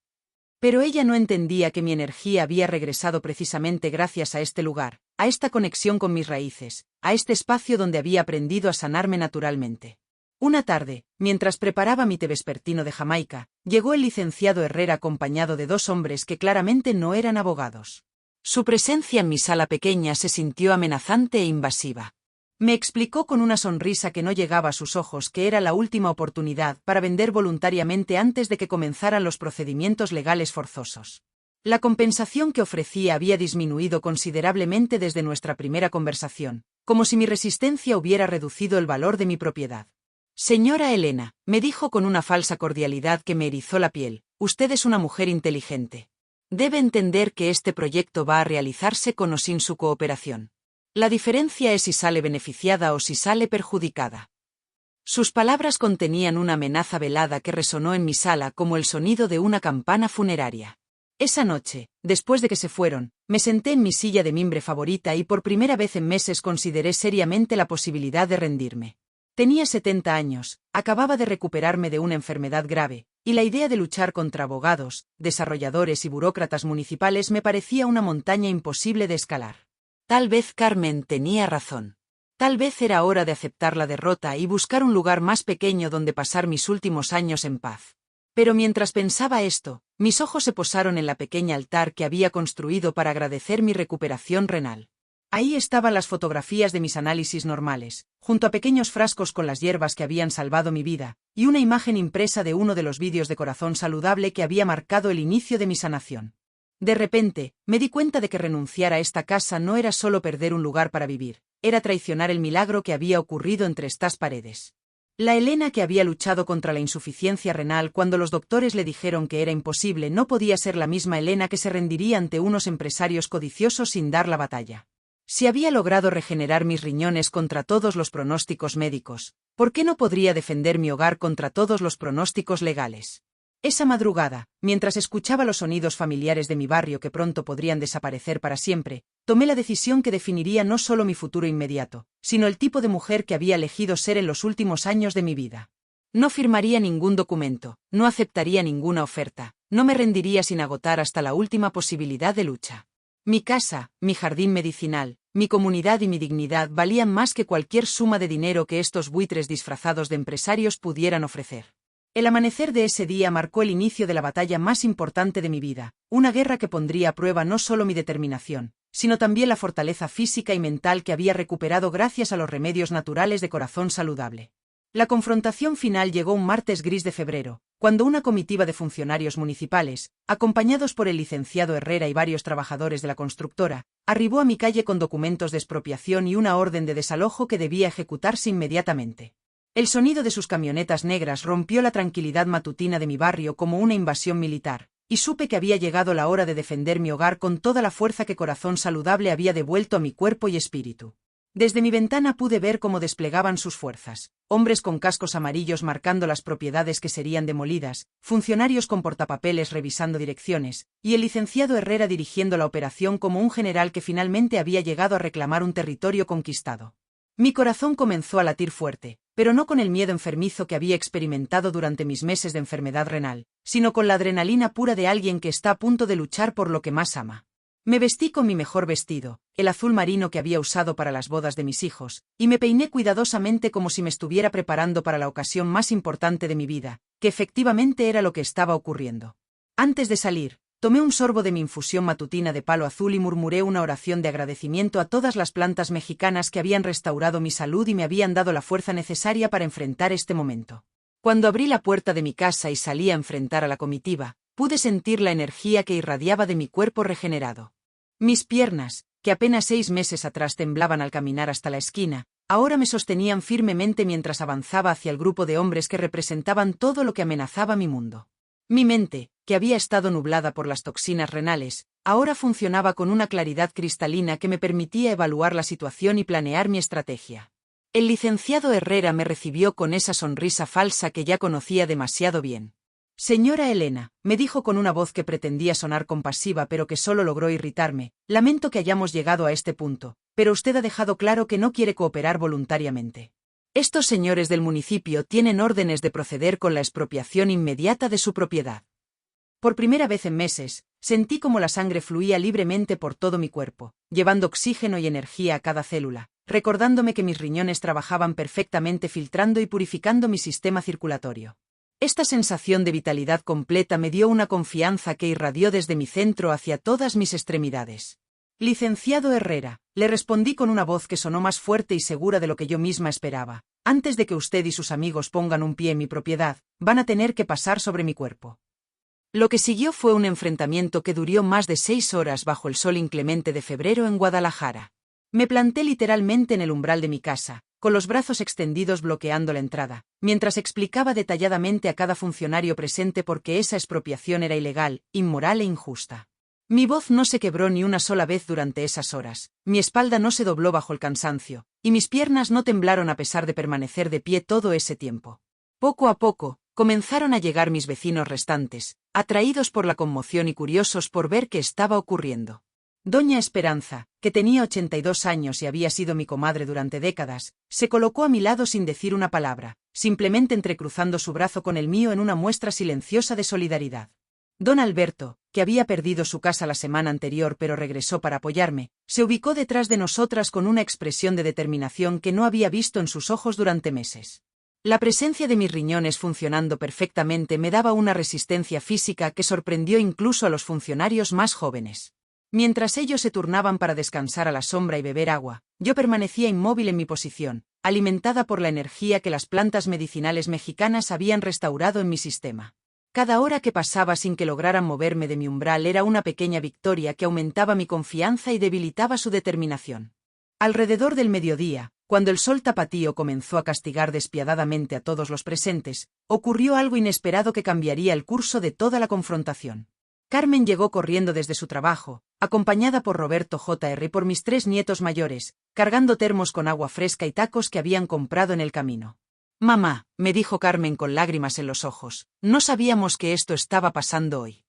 Pero ella no entendía que mi energía había regresado precisamente gracias a este lugar, a esta conexión con mis raíces, a este espacio donde había aprendido a sanarme naturalmente. Una tarde, mientras preparaba mi té vespertino de Jamaica, llegó el licenciado Herrera acompañado de 2 hombres que claramente no eran abogados. Su presencia en mi sala pequeña se sintió amenazante e invasiva. Me explicó con una sonrisa que no llegaba a sus ojos que era la última oportunidad para vender voluntariamente antes de que comenzaran los procedimientos legales forzosos. La compensación que ofrecía había disminuido considerablemente desde nuestra primera conversación, como si mi resistencia hubiera reducido el valor de mi propiedad. Señora Elena, me dijo con una falsa cordialidad que me erizó la piel, usted es una mujer inteligente. Debe entender que este proyecto va a realizarse con o sin su cooperación. La diferencia es si sale beneficiada o si sale perjudicada. Sus palabras contenían una amenaza velada que resonó en mi sala como el sonido de una campana funeraria. Esa noche, después de que se fueron, me senté en mi silla de mimbre favorita y por primera vez en meses consideré seriamente la posibilidad de rendirme. Tenía 70 años, acababa de recuperarme de una enfermedad grave, y la idea de luchar contra abogados, desarrolladores y burócratas municipales me parecía una montaña imposible de escalar. Tal vez Carmen tenía razón. Tal vez era hora de aceptar la derrota y buscar un lugar más pequeño donde pasar mis últimos años en paz. Pero mientras pensaba esto, mis ojos se posaron en la pequeña altar que había construido para agradecer mi recuperación renal. Ahí estaban las fotografías de mis análisis normales, junto a pequeños frascos con las hierbas que habían salvado mi vida, y una imagen impresa de uno de los vídeos de Corazón Saludable que había marcado el inicio de mi sanación. De repente, me di cuenta de que renunciar a esta casa no era solo perder un lugar para vivir, era traicionar el milagro que había ocurrido entre estas paredes. La Elena que había luchado contra la insuficiencia renal cuando los doctores le dijeron que era imposible no podía ser la misma Elena que se rendiría ante unos empresarios codiciosos sin dar la batalla. Si había logrado regenerar mis riñones contra todos los pronósticos médicos, ¿por qué no podría defender mi hogar contra todos los pronósticos legales? Esa madrugada, mientras escuchaba los sonidos familiares de mi barrio que pronto podrían desaparecer para siempre, tomé la decisión que definiría no solo mi futuro inmediato, sino el tipo de mujer que había elegido ser en los últimos años de mi vida. No firmaría ningún documento, no aceptaría ninguna oferta, no me rendiría sin agotar hasta la última posibilidad de lucha. Mi casa, mi jardín medicinal, mi comunidad y mi dignidad valían más que cualquier suma de dinero que estos buitres disfrazados de empresarios pudieran ofrecer. El amanecer de ese día marcó el inicio de la batalla más importante de mi vida, una guerra que pondría a prueba no solo mi determinación, sino también la fortaleza física y mental que había recuperado gracias a los remedios naturales de Corazón Saludable. La confrontación final llegó un martes gris de febrero, cuando una comitiva de funcionarios municipales, acompañados por el licenciado Herrera y varios trabajadores de la constructora, arribó a mi calle con documentos de expropiación y una orden de desalojo que debía ejecutarse inmediatamente. El sonido de sus camionetas negras rompió la tranquilidad matutina de mi barrio como una invasión militar, y supe que había llegado la hora de defender mi hogar con toda la fuerza que corazón saludable había devuelto a mi cuerpo y espíritu. Desde mi ventana pude ver cómo desplegaban sus fuerzas, hombres con cascos amarillos marcando las propiedades que serían demolidas, funcionarios con portapapeles revisando direcciones, y el licenciado Herrera dirigiendo la operación como un general que finalmente había llegado a reclamar un territorio conquistado. Mi corazón comenzó a latir fuerte, pero no con el miedo enfermizo que había experimentado durante mis meses de enfermedad renal, sino con la adrenalina pura de alguien que está a punto de luchar por lo que más ama. Me vestí con mi mejor vestido, el azul marino que había usado para las bodas de mis hijos, y me peiné cuidadosamente como si me estuviera preparando para la ocasión más importante de mi vida, que efectivamente era lo que estaba ocurriendo. Antes de salir, tomé un sorbo de mi infusión matutina de palo azul y murmuré una oración de agradecimiento a todas las plantas mexicanas que habían restaurado mi salud y me habían dado la fuerza necesaria para enfrentar este momento. Cuando abrí la puerta de mi casa y salí a enfrentar a la comitiva, pude sentir la energía que irradiaba de mi cuerpo regenerado. Mis piernas, que apenas 6 meses atrás temblaban al caminar hasta la esquina, ahora me sostenían firmemente mientras avanzaba hacia el grupo de hombres que representaban todo lo que amenazaba mi mundo. Mi mente, que había estado nublada por las toxinas renales, ahora funcionaba con una claridad cristalina que me permitía evaluar la situación y planear mi estrategia. El licenciado Herrera me recibió con esa sonrisa falsa que ya conocía demasiado bien. Señora Elena, me dijo con una voz que pretendía sonar compasiva pero que solo logró irritarme, lamento que hayamos llegado a este punto, pero usted ha dejado claro que no quiere cooperar voluntariamente. Estos señores del municipio tienen órdenes de proceder con la expropiación inmediata de su propiedad. Por primera vez en meses, sentí como la sangre fluía libremente por todo mi cuerpo, llevando oxígeno y energía a cada célula, recordándome que mis riñones trabajaban perfectamente filtrando y purificando mi sistema circulatorio. Esta sensación de vitalidad completa me dio una confianza que irradió desde mi centro hacia todas mis extremidades. Licenciado Herrera, le respondí con una voz que sonó más fuerte y segura de lo que yo misma esperaba. Antes de que usted y sus amigos pongan un pie en mi propiedad, van a tener que pasar sobre mi cuerpo. Lo que siguió fue un enfrentamiento que duró más de 6 horas bajo el sol inclemente de febrero en Guadalajara. Me planté literalmente en el umbral de mi casa, con los brazos extendidos bloqueando la entrada, mientras explicaba detalladamente a cada funcionario presente por qué esa expropiación era ilegal, inmoral e injusta. Mi voz no se quebró ni una sola vez durante esas horas, mi espalda no se dobló bajo el cansancio, y mis piernas no temblaron a pesar de permanecer de pie todo ese tiempo. Poco a poco, comenzaron a llegar mis vecinos restantes, atraídos por la conmoción y curiosos por ver qué estaba ocurriendo. Doña Esperanza, que tenía 82 años y había sido mi comadre durante décadas, se colocó a mi lado sin decir una palabra, simplemente entrecruzando su brazo con el mío en una muestra silenciosa de solidaridad. Don Alberto, que había perdido su casa la semana anterior pero regresó para apoyarme, se ubicó detrás de nosotras con una expresión de determinación que no había visto en sus ojos durante meses. La presencia de mis riñones funcionando perfectamente me daba una resistencia física que sorprendió incluso a los funcionarios más jóvenes. Mientras ellos se turnaban para descansar a la sombra y beber agua, yo permanecía inmóvil en mi posición, alimentada por la energía que las plantas medicinales mexicanas habían restaurado en mi sistema. Cada hora que pasaba sin que lograran moverme de mi umbral era una pequeña victoria que aumentaba mi confianza y debilitaba su determinación. Alrededor del mediodía, cuando el sol tapatío comenzó a castigar despiadadamente a todos los presentes, ocurrió algo inesperado que cambiaría el curso de toda la confrontación. Carmen llegó corriendo desde su trabajo, acompañada por Roberto Jr. y por mis 3 nietos mayores, cargando termos con agua fresca y tacos que habían comprado en el camino. «Mamá», me dijo Carmen con lágrimas en los ojos, «no sabíamos que esto estaba pasando hoy».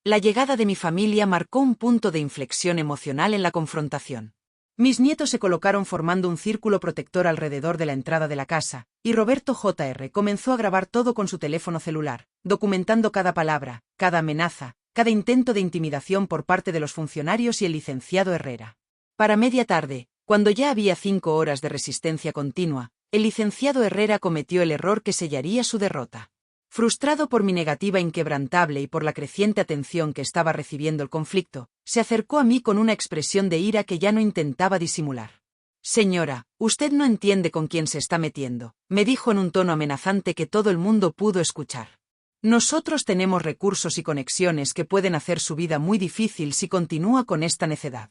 La llegada de mi familia marcó un punto de inflexión emocional en la confrontación. Mis nietos se colocaron formando un círculo protector alrededor de la entrada de la casa, y Roberto Jr. comenzó a grabar todo con su teléfono celular, documentando cada palabra, cada amenaza, cada intento de intimidación por parte de los funcionarios y el licenciado Herrera. Para media tarde, cuando ya había 5 horas de resistencia continua, el licenciado Herrera cometió el error que sellaría su derrota. Frustrado por mi negativa inquebrantable y por la creciente atención que estaba recibiendo el conflicto, se acercó a mí con una expresión de ira que ya no intentaba disimular. Señora, usted no entiende con quién se está metiendo, me dijo en un tono amenazante que todo el mundo pudo escuchar. Nosotros tenemos recursos y conexiones que pueden hacer su vida muy difícil si continúa con esta necedad.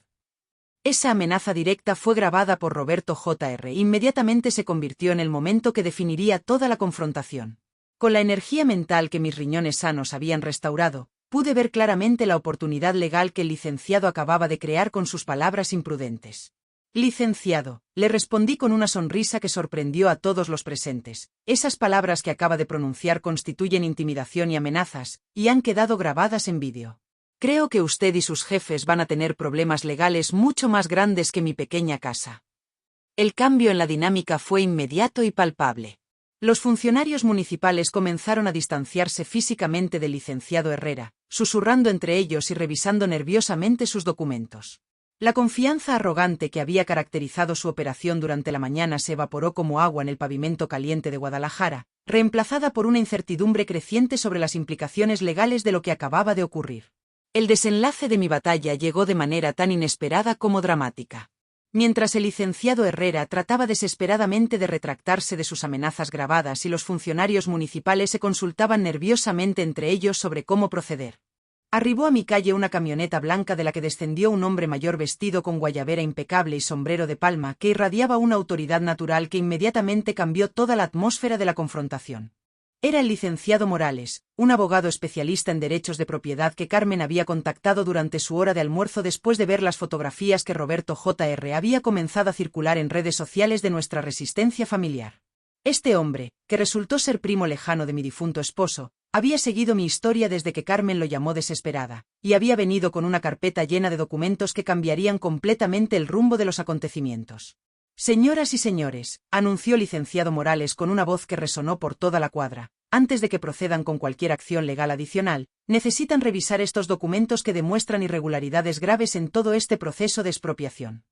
Esa amenaza directa fue grabada por Roberto Jr. Inmediatamente se convirtió en el momento que definiría toda la confrontación. Con la energía mental que mis riñones sanos habían restaurado, pude ver claramente la oportunidad legal que el licenciado acababa de crear con sus palabras imprudentes. Licenciado, le respondí con una sonrisa que sorprendió a todos los presentes. Esas palabras que acaba de pronunciar constituyen intimidación y amenazas, y han quedado grabadas en vídeo. Creo que usted y sus jefes van a tener problemas legales mucho más grandes que mi pequeña casa. El cambio en la dinámica fue inmediato y palpable. Los funcionarios municipales comenzaron a distanciarse físicamente del licenciado Herrera, susurrando entre ellos y revisando nerviosamente sus documentos. La confianza arrogante que había caracterizado su operación durante la mañana se evaporó como agua en el pavimento caliente de Guadalajara, reemplazada por una incertidumbre creciente sobre las implicaciones legales de lo que acababa de ocurrir. El desenlace de mi batalla llegó de manera tan inesperada como dramática. Mientras el licenciado Herrera trataba desesperadamente de retractarse de sus amenazas grabadas y los funcionarios municipales se consultaban nerviosamente entre ellos sobre cómo proceder. Arribó a mi calle una camioneta blanca de la que descendió un hombre mayor vestido con guayabera impecable y sombrero de palma que irradiaba una autoridad natural que inmediatamente cambió toda la atmósfera de la confrontación. Era el licenciado Morales, un abogado especialista en derechos de propiedad que Carmen había contactado durante su hora de almuerzo después de ver las fotografías que Roberto Jr. había comenzado a circular en redes sociales de nuestra resistencia familiar. Este hombre, que resultó ser primo lejano de mi difunto esposo, había seguido mi historia desde que Carmen lo llamó desesperada, y había venido con una carpeta llena de documentos que cambiarían completamente el rumbo de los acontecimientos. Señoras y señores, anunció licenciado Morales con una voz que resonó por toda la cuadra, antes de que procedan con cualquier acción legal adicional, necesitan revisar estos documentos que demuestran irregularidades graves en todo este proceso de expropiación.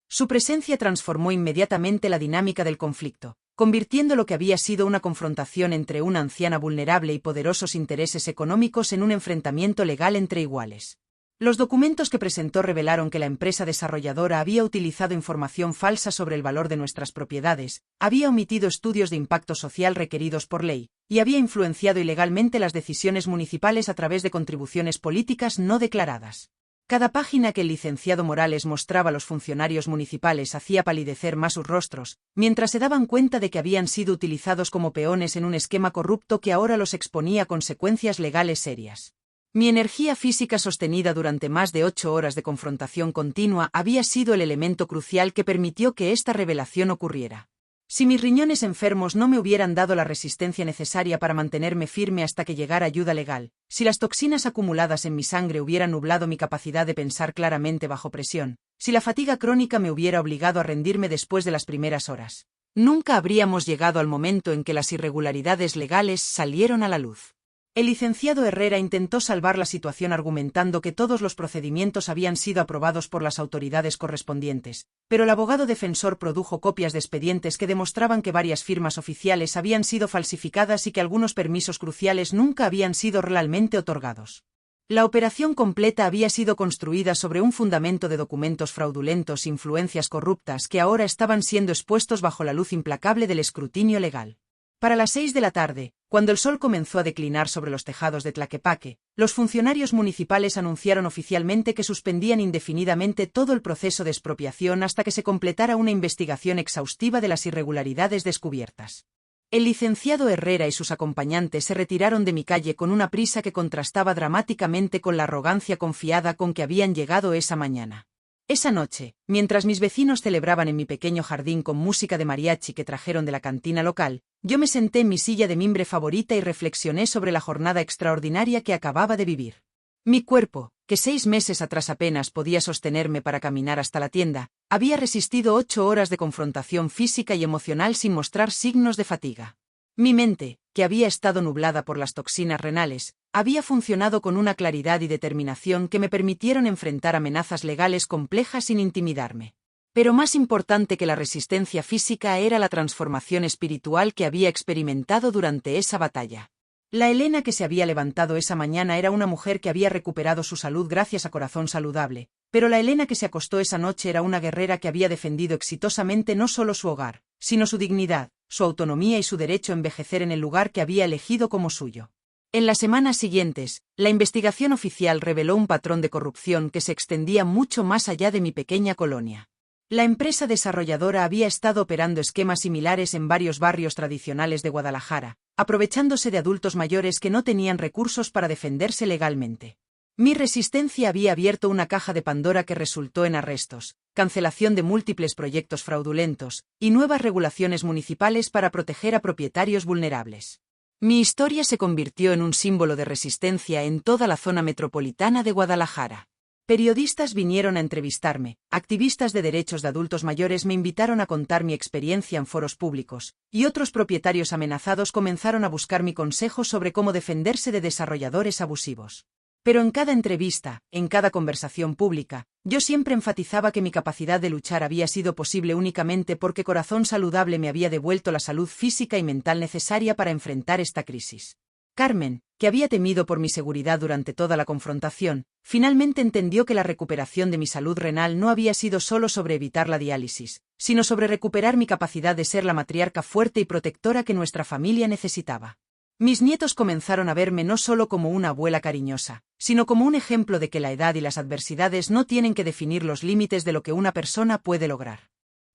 Su presencia transformó inmediatamente la dinámica del conflicto, convirtiendo lo que había sido una confrontación entre una anciana vulnerable y poderosos intereses económicos en un enfrentamiento legal entre iguales. Los documentos que presentó revelaron que la empresa desarrolladora había utilizado información falsa sobre el valor de nuestras propiedades, había omitido estudios de impacto social requeridos por ley, y había influenciado ilegalmente las decisiones municipales a través de contribuciones políticas no declaradas. Cada página que el licenciado Morales mostraba a los funcionarios municipales hacía palidecer más sus rostros, mientras se daban cuenta de que habían sido utilizados como peones en un esquema corrupto que ahora los exponía a consecuencias legales serias. Mi energía física sostenida durante más de 8 horas de confrontación continua había sido el elemento crucial que permitió que esta revelación ocurriera. Si mis riñones enfermos no me hubieran dado la resistencia necesaria para mantenerme firme hasta que llegara ayuda legal, si las toxinas acumuladas en mi sangre hubieran nublado mi capacidad de pensar claramente bajo presión, si la fatiga crónica me hubiera obligado a rendirme después de las primeras horas, nunca habríamos llegado al momento en que las irregularidades legales salieron a la luz. El licenciado Herrera intentó salvar la situación argumentando que todos los procedimientos habían sido aprobados por las autoridades correspondientes, pero el abogado defensor produjo copias de expedientes que demostraban que varias firmas oficiales habían sido falsificadas y que algunos permisos cruciales nunca habían sido realmente otorgados. La operación completa había sido construida sobre un fundamento de documentos fraudulentos e influencias corruptas que ahora estaban siendo expuestos bajo la luz implacable del escrutinio legal. Para las 6 de la tarde, cuando el sol comenzó a declinar sobre los tejados de Tlaquepaque, los funcionarios municipales anunciaron oficialmente que suspendían indefinidamente todo el proceso de expropiación hasta que se completara una investigación exhaustiva de las irregularidades descubiertas. El licenciado Herrera y sus acompañantes se retiraron de mi calle con una prisa que contrastaba dramáticamente con la arrogancia confiada con que habían llegado esa mañana. Esa noche, mientras mis vecinos celebraban en mi pequeño jardín con música de mariachi que trajeron de la cantina local, yo me senté en mi silla de mimbre favorita y reflexioné sobre la jornada extraordinaria que acababa de vivir. Mi cuerpo, que 6 meses atrás apenas podía sostenerme para caminar hasta la tienda, había resistido 8 horas de confrontación física y emocional sin mostrar signos de fatiga. Mi mente, que había estado nublada por las toxinas renales, había funcionado con una claridad y determinación que me permitieron enfrentar amenazas legales complejas sin intimidarme. Pero más importante que la resistencia física era la transformación espiritual que había experimentado durante esa batalla. La Elena que se había levantado esa mañana era una mujer que había recuperado su salud gracias a Corazón Saludable, Pero la Elena que se acostó esa noche era una guerrera que había defendido exitosamente no solo su hogar, sino su dignidad, su autonomía y su derecho a envejecer en el lugar que había elegido como suyo. En las semanas siguientes, la investigación oficial reveló un patrón de corrupción que se extendía mucho más allá de mi pequeña colonia. La empresa desarrolladora había estado operando esquemas similares en varios barrios tradicionales de Guadalajara, aprovechándose de adultos mayores que no tenían recursos para defenderse legalmente. Mi resistencia había abierto una caja de Pandora que resultó en arrestos, cancelación de múltiples proyectos fraudulentos y nuevas regulaciones municipales para proteger a propietarios vulnerables. Mi historia se convirtió en un símbolo de resistencia en toda la zona metropolitana de Guadalajara. Periodistas vinieron a entrevistarme, activistas de derechos de adultos mayores me invitaron a contar mi experiencia en foros públicos, y otros propietarios amenazados comenzaron a buscar mi consejo sobre cómo defenderse de desarrolladores abusivos. Pero en cada entrevista, en cada conversación pública, yo siempre enfatizaba que mi capacidad de luchar había sido posible únicamente porque Corazón Saludable me había devuelto la salud física y mental necesaria para enfrentar esta crisis. Carmen, que había temido por mi seguridad durante toda la confrontación, finalmente entendió que la recuperación de mi salud renal no había sido solo sobre evitar la diálisis, sino sobre recuperar mi capacidad de ser la matriarca fuerte y protectora que nuestra familia necesitaba. Mis nietos comenzaron a verme no solo como una abuela cariñosa, sino como un ejemplo de que la edad y las adversidades no tienen que definir los límites de lo que una persona puede lograr.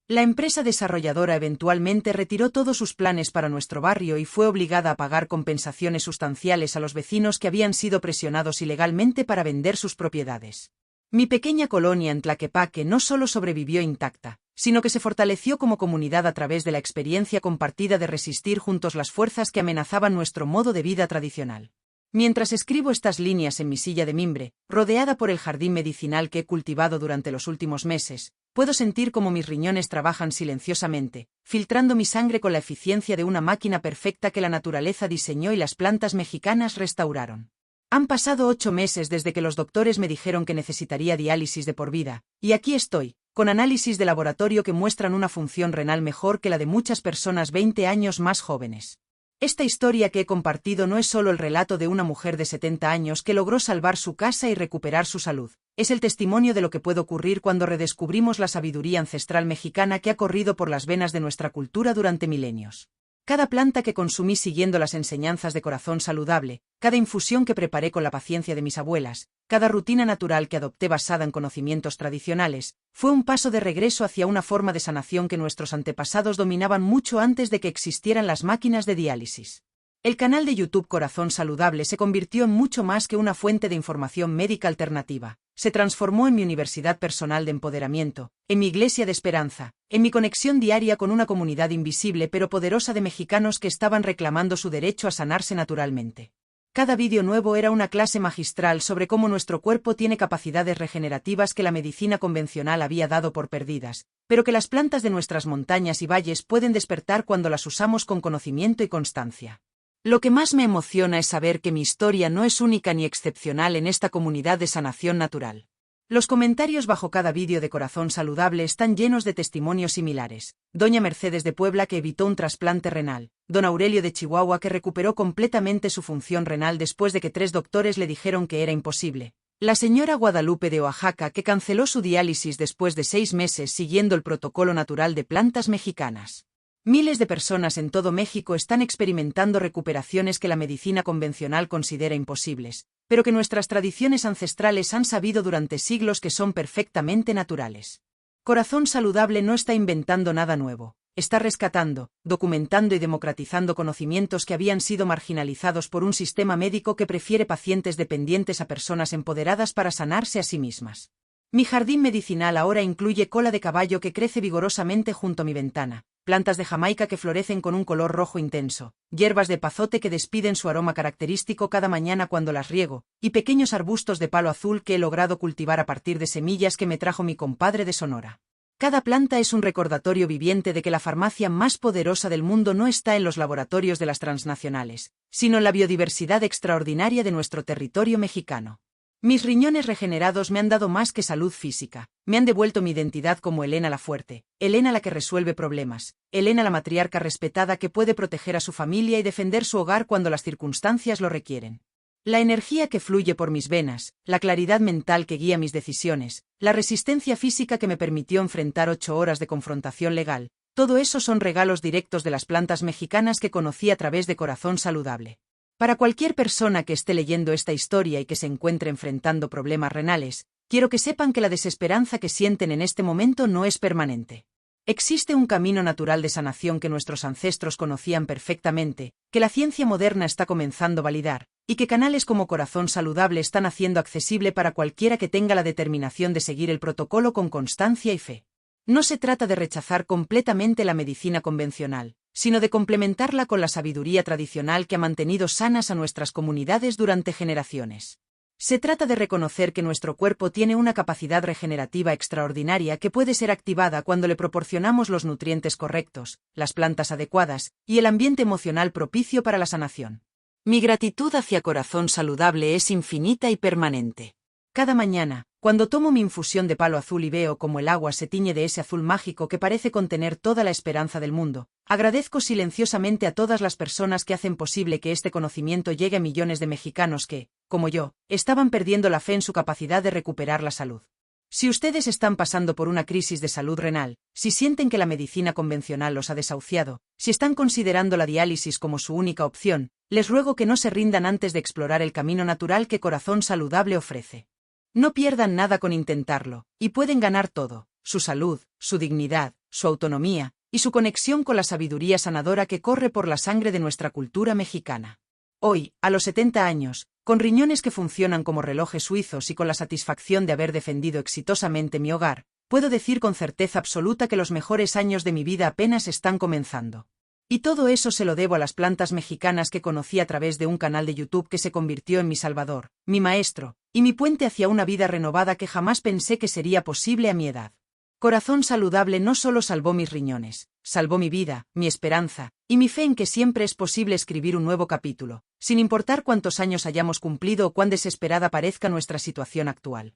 La empresa desarrolladora eventualmente retiró todos sus planes para nuestro barrio y fue obligada a pagar compensaciones sustanciales a los vecinos que habían sido presionados ilegalmente para vender sus propiedades. Mi pequeña colonia en Tlaquepaque no solo sobrevivió intacta, sino que se fortaleció como comunidad a través de la experiencia compartida de resistir juntos las fuerzas que amenazaban nuestro modo de vida tradicional. Mientras escribo estas líneas en mi silla de mimbre, rodeada por el jardín medicinal que he cultivado durante los últimos meses, puedo sentir cómo mis riñones trabajan silenciosamente, filtrando mi sangre con la eficiencia de una máquina perfecta que la naturaleza diseñó y las plantas mexicanas restauraron. Han pasado 8 meses desde que los doctores me dijeron que necesitaría diálisis de por vida, y aquí estoy, con análisis de laboratorio que muestran una función renal mejor que la de muchas personas 20 años más jóvenes. Esta historia que he compartido no es solo el relato de una mujer de 70 años que logró salvar su casa y recuperar su salud, es el testimonio de lo que puede ocurrir cuando redescubrimos la sabiduría ancestral mexicana que ha corrido por las venas de nuestra cultura durante milenios. Cada planta que consumí siguiendo las enseñanzas de Corazón Saludable, cada infusión que preparé con la paciencia de mis abuelas, cada rutina natural que adopté basada en conocimientos tradicionales, fue un paso de regreso hacia una forma de sanación que nuestros antepasados dominaban mucho antes de que existieran las máquinas de diálisis. El canal de YouTube Corazón Saludable se convirtió en mucho más que una fuente de información médica alternativa. Se transformó en mi universidad personal de empoderamiento, en mi iglesia de esperanza, en mi conexión diaria con una comunidad invisible pero poderosa de mexicanos que estaban reclamando su derecho a sanarse naturalmente. Cada vídeo nuevo era una clase magistral sobre cómo nuestro cuerpo tiene capacidades regenerativas que la medicina convencional había dado por perdidas, pero que las plantas de nuestras montañas y valles pueden despertar cuando las usamos con conocimiento y constancia. Lo que más me emociona es saber que mi historia no es única ni excepcional en esta comunidad de sanación natural. Los comentarios bajo cada vídeo de Corazón Saludable están llenos de testimonios similares. Doña Mercedes de Puebla que evitó un trasplante renal. Don Aurelio de Chihuahua que recuperó completamente su función renal después de que 3 doctores le dijeron que era imposible. La señora Guadalupe de Oaxaca que canceló su diálisis después de 6 meses siguiendo el protocolo natural de plantas mexicanas. Miles de personas en todo México están experimentando recuperaciones que la medicina convencional considera imposibles, pero que nuestras tradiciones ancestrales han sabido durante siglos que son perfectamente naturales. Corazón Saludable no está inventando nada nuevo, está rescatando, documentando y democratizando conocimientos que habían sido marginalizados por un sistema médico que prefiere pacientes dependientes a personas empoderadas para sanarse a sí mismas. Mi jardín medicinal ahora incluye cola de caballo que crece vigorosamente junto a mi ventana, plantas de Jamaica que florecen con un color rojo intenso, hierbas de pazote que despiden su aroma característico cada mañana cuando las riego, y pequeños arbustos de palo azul que he logrado cultivar a partir de semillas que me trajo mi compadre de Sonora. Cada planta es un recordatorio viviente de que la farmacia más poderosa del mundo no está en los laboratorios de las transnacionales, sino en la biodiversidad extraordinaria de nuestro territorio mexicano. Mis riñones regenerados me han dado más que salud física, me han devuelto mi identidad como Elena la fuerte, Elena la que resuelve problemas, Elena la matriarca respetada que puede proteger a su familia y defender su hogar cuando las circunstancias lo requieren. La energía que fluye por mis venas, la claridad mental que guía mis decisiones, la resistencia física que me permitió enfrentar 8 horas de confrontación legal, todo eso son regalos directos de las plantas mexicanas que conocí a través de Corazón Saludable. Para cualquier persona que esté leyendo esta historia y que se encuentre enfrentando problemas renales, quiero que sepan que la desesperanza que sienten en este momento no es permanente. Existe un camino natural de sanación que nuestros ancestros conocían perfectamente, que la ciencia moderna está comenzando a validar, y que canales como Corazón Saludable están haciendo accesible para cualquiera que tenga la determinación de seguir el protocolo con constancia y fe. No se trata de rechazar completamente la medicina convencional, sino de complementarla con la sabiduría tradicional que ha mantenido sanas a nuestras comunidades durante generaciones. Se trata de reconocer que nuestro cuerpo tiene una capacidad regenerativa extraordinaria que puede ser activada cuando le proporcionamos los nutrientes correctos, las plantas adecuadas y el ambiente emocional propicio para la sanación. Mi gratitud hacia Corazón Saludable es infinita y permanente. Cada mañana, cuando tomo mi infusión de palo azul y veo cómo el agua se tiñe de ese azul mágico que parece contener toda la esperanza del mundo, agradezco silenciosamente a todas las personas que hacen posible que este conocimiento llegue a millones de mexicanos que, como yo, estaban perdiendo la fe en su capacidad de recuperar la salud. Si ustedes están pasando por una crisis de salud renal, si sienten que la medicina convencional los ha desahuciado, si están considerando la diálisis como su única opción, les ruego que no se rindan antes de explorar el camino natural que Corazón Saludable ofrece. No pierdan nada con intentarlo, y pueden ganar todo: su salud, su dignidad, su autonomía, y su conexión con la sabiduría sanadora que corre por la sangre de nuestra cultura mexicana. Hoy, a los 70 años, con riñones que funcionan como relojes suizos y con la satisfacción de haber defendido exitosamente mi hogar, puedo decir con certeza absoluta que los mejores años de mi vida apenas están comenzando. Y todo eso se lo debo a las plantas mexicanas que conocí a través de un canal de YouTube que se convirtió en mi salvador, mi maestro, y mi puente hacia una vida renovada que jamás pensé que sería posible a mi edad. Corazón Saludable no solo salvó mis riñones, salvó mi vida, mi esperanza, y mi fe en que siempre es posible escribir un nuevo capítulo, sin importar cuántos años hayamos cumplido o cuán desesperada parezca nuestra situación actual.